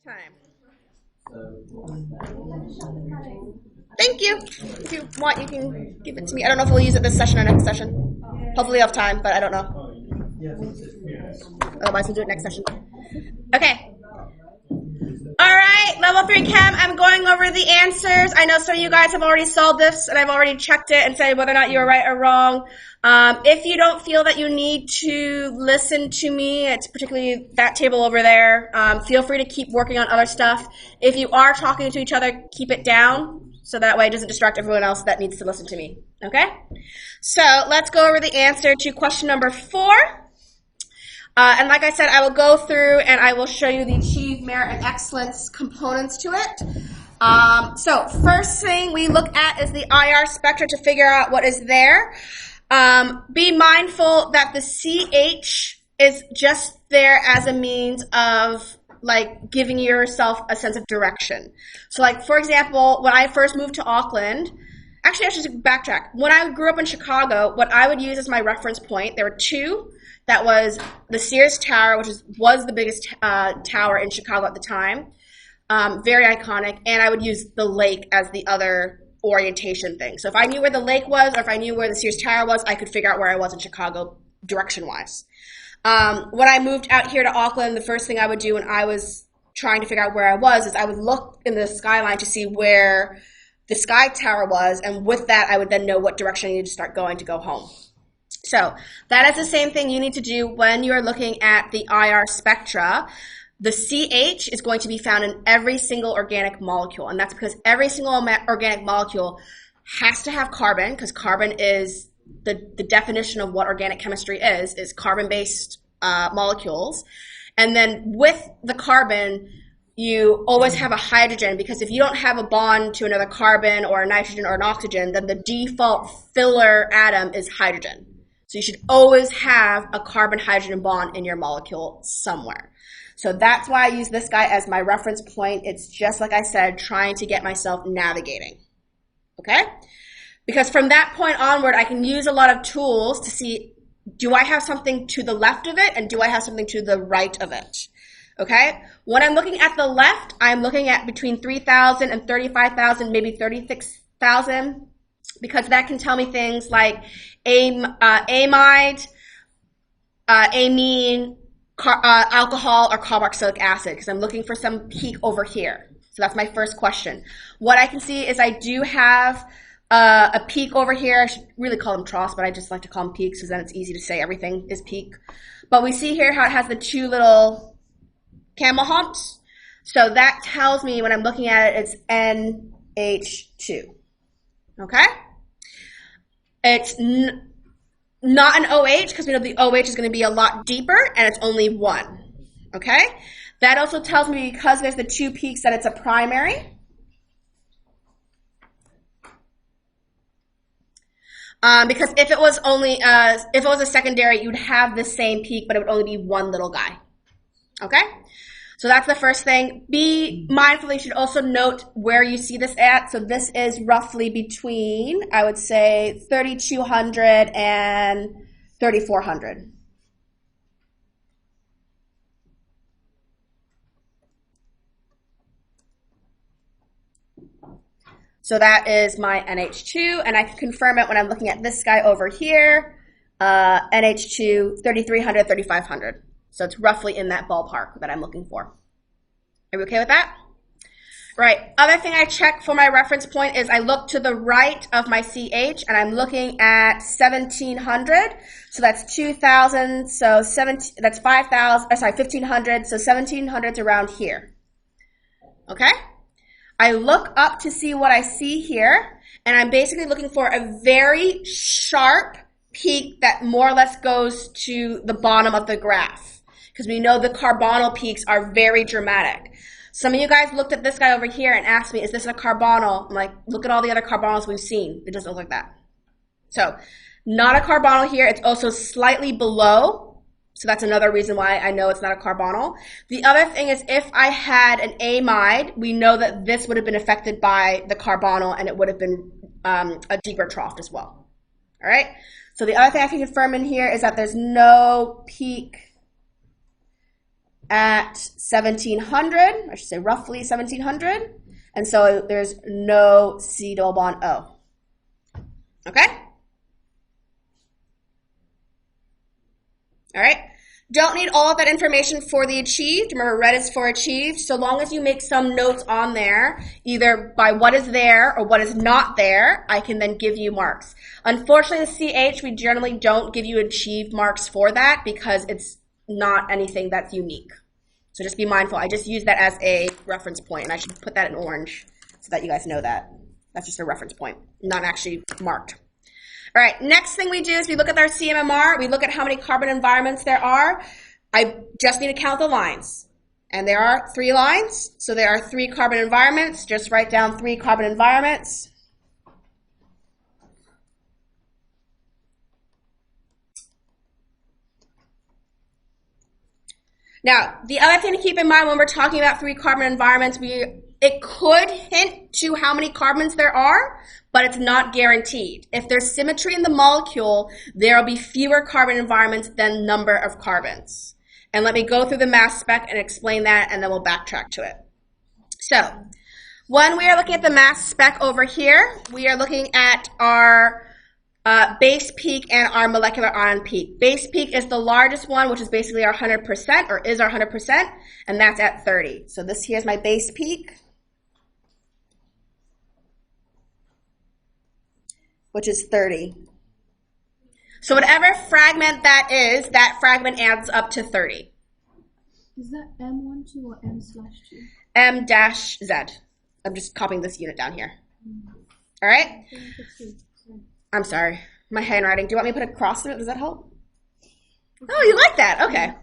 Time. Thank you. If you want, you can give it to me. I don't know if we'll use it this session or next session. Hopefully I'll have time, but I don't know. Otherwise, we'll do it next session. Okay. All right, level 3 chem, I'm going over the answers. I know some of you guys have already solved this, and I've already checked it and said whether or not you were right or wrong. If you don't feel that you need to listen to me, it's particularly that table over there, feel free to keep working on other stuff. If you are talking to each other, keep it down, so that way it doesn't distract everyone else that needs to listen to me, okay? So let's go over the answer to question number 4. And like I said, I will go through and I will show you the achieve, merit, and excellence components to it. So first thing we look at is the IR spectra to figure out what is there. Be mindful that the CH is just there as a means of like giving yourself a sense of direction. So like, for example, when I first moved to Auckland, actually I should backtrack. When I grew up in Chicago, what I would use as my reference point, there were two. That was the Sears Tower, which was the biggest tower in Chicago at the time. Very iconic. And I would use the lake as the other orientation thing. So if I knew where the lake was or if I knew where the Sears Tower was, I could figure out where I was in Chicago direction-wise. When I moved out here to Auckland, the first thing I would do when I was trying to figure out where I was is I would look in the skyline to see where the Sky Tower was. And with that, I would then know what direction I needed to start going to go home. So that is the same thing you need to do when you're looking at the IR spectra. The CH is going to be found in every single organic molecule, and that's because every single organic molecule has to have carbon, because carbon is the definition of what organic chemistry is carbon-based molecules. And then with the carbon, you always have a hydrogen, because if you don't have a bond to another carbon or a nitrogen or an oxygen, then the default filler atom is hydrogen. So you should always have a carbon-hydrogen bond in your molecule somewhere. So that's why I use this guy as my reference point. It's just like I said, trying to get myself navigating, okay? Because from that point onward, I can use a lot of tools to see, do I have something to the left of it and do I have something to the right of it, okay? When I'm looking at the left, I'm looking at between 3,000 and 35,000, maybe 36,000, because that can tell me things like amide, amine, alcohol, or carboxylic acid, because I'm looking for some peak over here. So that's my first question. What I can see is I do have a peak over here. I should really call them troughs, but I just like to call them peaks because then it's easy to say everything is peak. But we see here how it has the two little camel humps. So that tells me when I'm looking at it, it's NH2. Okay? It's not an OH because we know the OH is going to be a lot deeper and it's only one. Okay? That also tells me because there's the two peaks that it's a primary. Because if it was only if it was a secondary, you'd have the same peak, but it would only be one little guy. Okay? So that's the first thing. Be mindful. You should also note where you see this at. So this is roughly between, I would say, 3,200 and 3,400. So that is my NH2, and I can confirm it when I'm looking at this guy over here, NH2, 3,300, 3,500. So it's roughly in that ballpark that I'm looking for. Are we okay with that? Right. Other thing I check for my reference point is I look to the right of my CH, and I'm looking at 1,700. So that's 2,000. So that's 5,000. Sorry, 1,500. So 1,700 is around here. Okay. I look up to see what I see here, and I'm basically looking for a very sharp peak that more or less goes to the bottom of the graph. Because we know the carbonyl peaks are very dramatic. Some of you guys looked at this guy over here and asked me, is this a carbonyl? I'm like, look at all the other carbonyls we've seen. It doesn't look like that. So, not a carbonyl here. It's also slightly below. So that's another reason why I know it's not a carbonyl. The other thing is if I had an amide, we know that this would have been affected by the carbonyl and it would have been a deeper trough as well. All right? So the other thing I can confirm in here is that there's no peak at 1700, I should say roughly 1700, and so there's no C double bond O. Okay? All right? Don't need all of that information for the achieved. Remember, red is for achieved. So long as you make some notes on there, either by what is there or what is not there, I can then give you marks. Unfortunately, the CH, we generally don't give you achieved marks for that because it's not anything that's unique. So just be mindful. I just use that as a reference point, and I should put that in orange so that you guys know that. That's just a reference point, not actually marked. All right, next thing we do is we look at our CMMR. We look at how many carbon environments there are. I just need to count the lines. And there are 3 lines, so there are 3 carbon environments. Just write down 3 carbon environments. Now, the other thing to keep in mind when we're talking about 3 carbon environments, it could hint to how many carbons there are, but it's not guaranteed. If there's symmetry in the molecule, there will be fewer carbon environments than number of carbons. And let me go through the mass spec and explain that, and then we'll backtrack to it. So, when we are looking at the mass spec over here, we are looking at our base peak and our molecular ion peak. Base peak is the largest one, which is basically our 100%, or is our 100%, and that's at 30. So this here is my base peak, which is 30. So whatever fragment that is, that fragment adds up to 30. Is that M12 or M/2? M-Z. I'm just copying this unit down here. All right? I'm sorry. My handwriting. Do you want me to put a cross through it? Does that help? Oh, you like that. Okay. All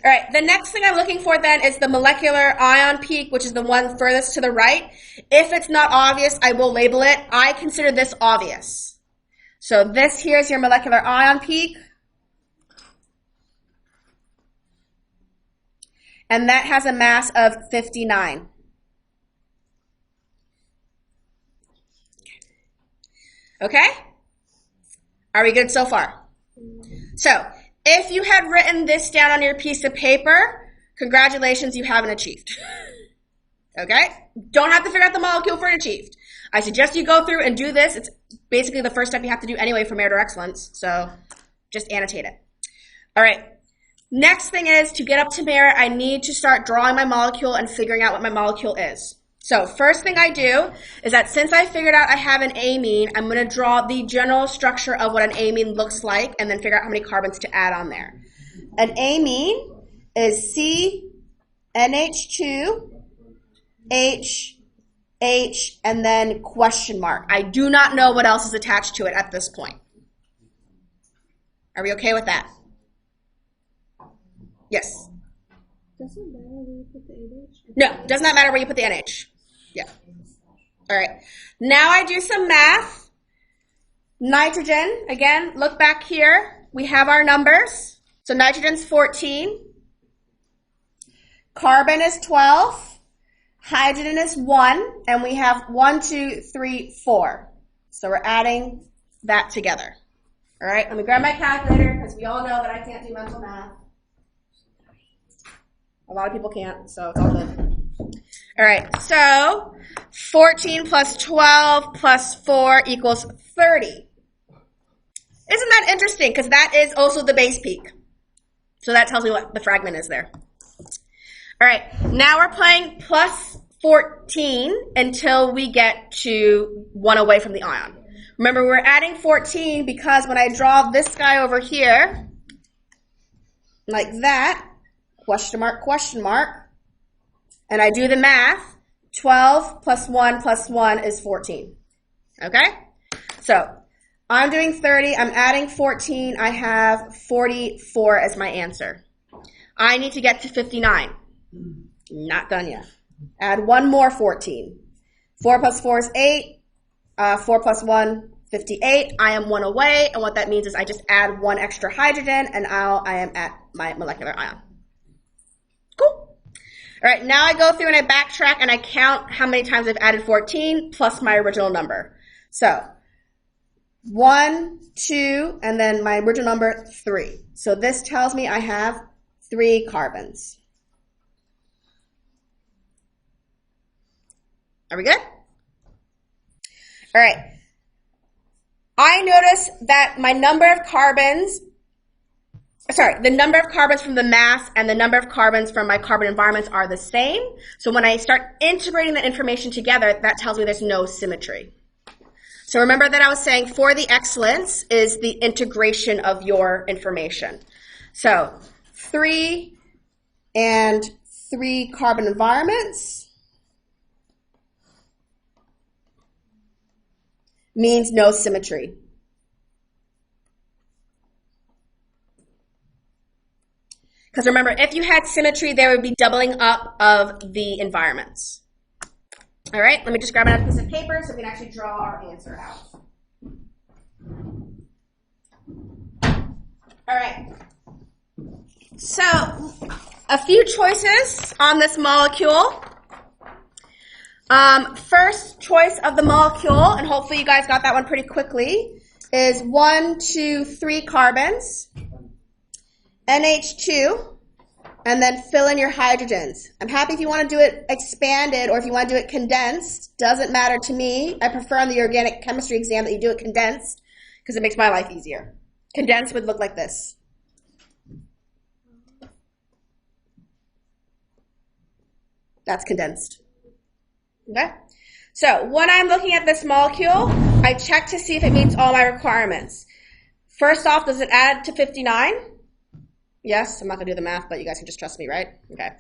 right. The next thing I'm looking for then is the molecular ion peak, which is the one furthest to the right. If it's not obvious, I will label it. I consider this obvious. So this here is your molecular ion peak. And that has a mass of 59. Okay? Are we good so far? So, if you had written this down on your piece of paper, congratulations, you haven't achieved. Okay? Don't have to figure out the molecule for an achieved. I suggest you go through and do this. It's basically the first step you have to do anyway for Merit or Excellence, so just annotate it. All right. Next thing is, to get up to Merit, I need to start drawing my molecule and figuring out what my molecule is. So first thing I do is that since I figured out I have an amine, I'm going to draw the general structure of what an amine looks like and then figure out how many carbons to add on there. An amine is CNH2, H, H, and then question mark. I do not know what else is attached to it at this point. Are we okay with that? Yes? Doesn't matter where you put the NH? No, does not matter where you put the NH. Yeah. All right. Now I do some math. Nitrogen, again, look back here. We have our numbers. So nitrogen's 14. Carbon is 12. Hydrogen is 1. And we have 1, 2, 3, 4. So we're adding that together. All right. Let me grab my calculator because we all know that I can't do mental math. A lot of people can't, so it's all good. All right, so 14 plus 12 plus 4 equals 30. Isn't that interesting? Because that is also the base peak. So that tells me what the fragment is there. All right, now we're playing plus 14 until we get to 1 away from the ion. Remember, we're adding 14 because when I draw this guy over here, like that, question mark, and I do the math, 12 plus 1 is 14. Okay? So, I'm doing 30, I'm adding 14, I have 44 as my answer. I need to get to 59. Not done yet. Add one more 14. 4 plus 4 is 8. 4 plus 1, 58. I am 1 away, and what that means is I just add 1 extra hydrogen, and I am at my molecular ion. Cool. All right, now I go through and I backtrack and I count how many times I've added 14 plus my original number. So 1, 2, and then my original number 3. So this tells me I have 3 carbons. Are we good? All right. I notice that my number of carbons, the number of carbons from the mass and the number of carbons from my carbon environments are the same. So when I start integrating that information together, that tells me there's no symmetry. So remember that I was saying for the excellence is the integration of your information. So 3 and 3 carbon environments means no symmetry. Because remember, if you had symmetry, there would be doubling up of the environments. All right, let me just grab another piece of paper so we can actually draw our answer out. All right. So, a few choices on this molecule. First choice of the molecule, and hopefully you guys got that one pretty quickly, is 1, 2, 3 carbons, NH2, and then fill in your hydrogens. I'm happy if you want to do it expanded or if you want to do it condensed. Doesn't matter to me. I prefer on the organic chemistry exam that you do it condensed because it makes my life easier. Condensed would look like this. That's condensed. Okay? So when I'm looking at this molecule, I check to see if it meets all my requirements. First off, does it add to 59? Yes, I'm not going to do the math, but you guys can just trust me, right? Okay.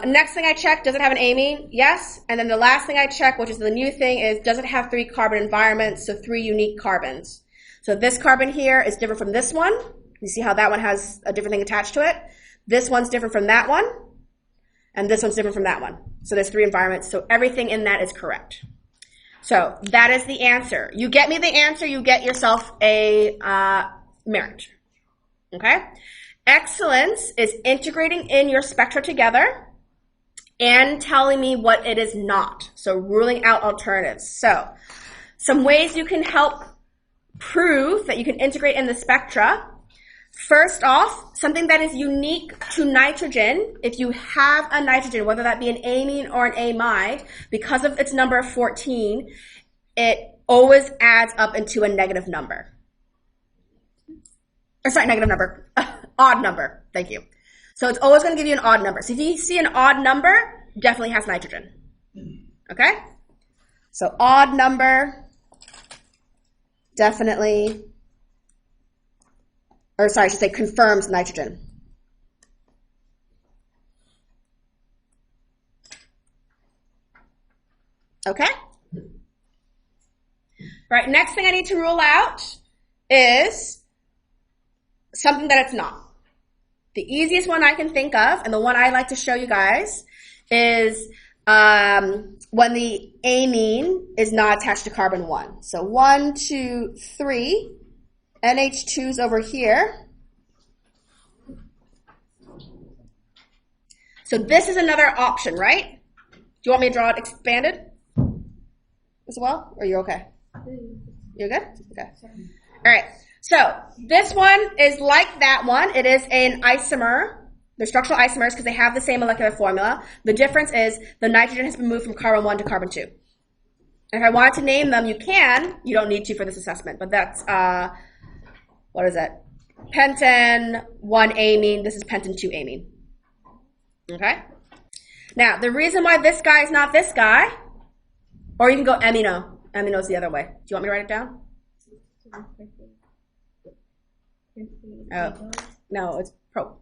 Next thing I check, does it have an amine? Yes. And then the last thing I check, which is the new thing, is does it have 3 carbon environments, so 3 unique carbons. So this carbon here is different from this one. You see how that one has a different thing attached to it? This one's different from that one. And this one's different from that one. So there's 3 environments, so everything in that is correct. So that is the answer. You get me the answer, you get yourself a merit. Okay? Excellence is integrating in your spectra together and telling me what it is not. So ruling out alternatives. So some ways you can help prove that you can integrate in the spectra. First off, something that is unique to nitrogen, if you have a nitrogen, whether that be an amine or an amide, because of its number of 14, it always adds up into a negative number. Or sorry, negative number. Odd number. Thank you. So it's always going to give you an odd number. So if you see an odd number, definitely has nitrogen. Okay? So odd number, definitely, or sorry, I should say confirms nitrogen. Okay? All right, next thing I need to rule out is something that it's not. The easiest one I can think of, and the one I like to show you guys, is when the amine is not attached to carbon 1. So 1, 2, 3, NH2's over here. So this is another option, right? Do you want me to draw it expanded as well? Or you're okay? You're good? Okay. All right. So this one is like that one. It is an isomer. They're structural isomers because they have the same molecular formula. The difference is the nitrogen has been moved from carbon 1 to carbon 2. And if I wanted to name them, you can. You don't need to for this assessment, but that's, what is that? Pentan 1 amine. This is pentan 2 amine. Okay? Now, the reason why this guy is not this guy, or you can go amino. Amino is the other way. Do you want me to write it down? Oh, no, it's propyl.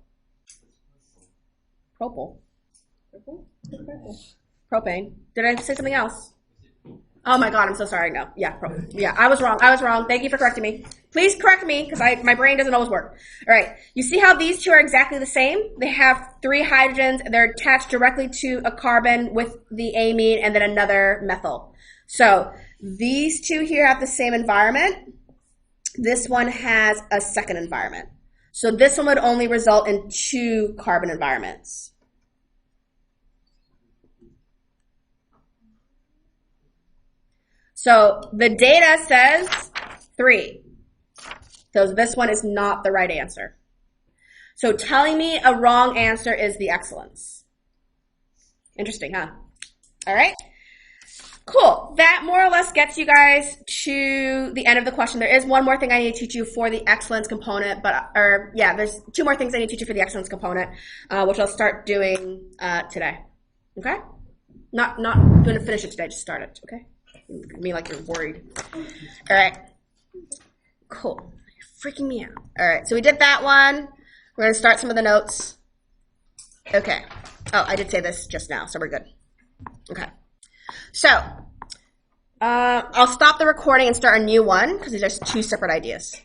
Propane. Did I say something else? Oh my God, I'm so sorry. No, yeah, I was wrong. Thank you for correcting me. Please correct me because my brain doesn't always work. All right, you see how these two are exactly the same? They have 3 hydrogens. They're attached directly to a carbon with the amine and then another methyl. So these two here have the same environment. This one has a second environment. So this one would only result in 2 carbon environments. So the data says 3. So this one is not the right answer. So telling me a wrong answer is the excellence. Interesting, huh? All right. Cool. That more or less gets you guys to the end of the question. There is one more thing I need to teach you for the excellence component, there's 2 more things I need to teach you for the excellence component, which I'll start doing today. Okay? Not going to finish it today, just start it, okay? Me like you're worried. All right. Cool. You're freaking me out. All right, so we did that one. We're going to start some of the notes. Okay. Oh, I did say this just now, so we're good. Okay. So, I'll stop the recording and start a new one because these are 2 separate ideas.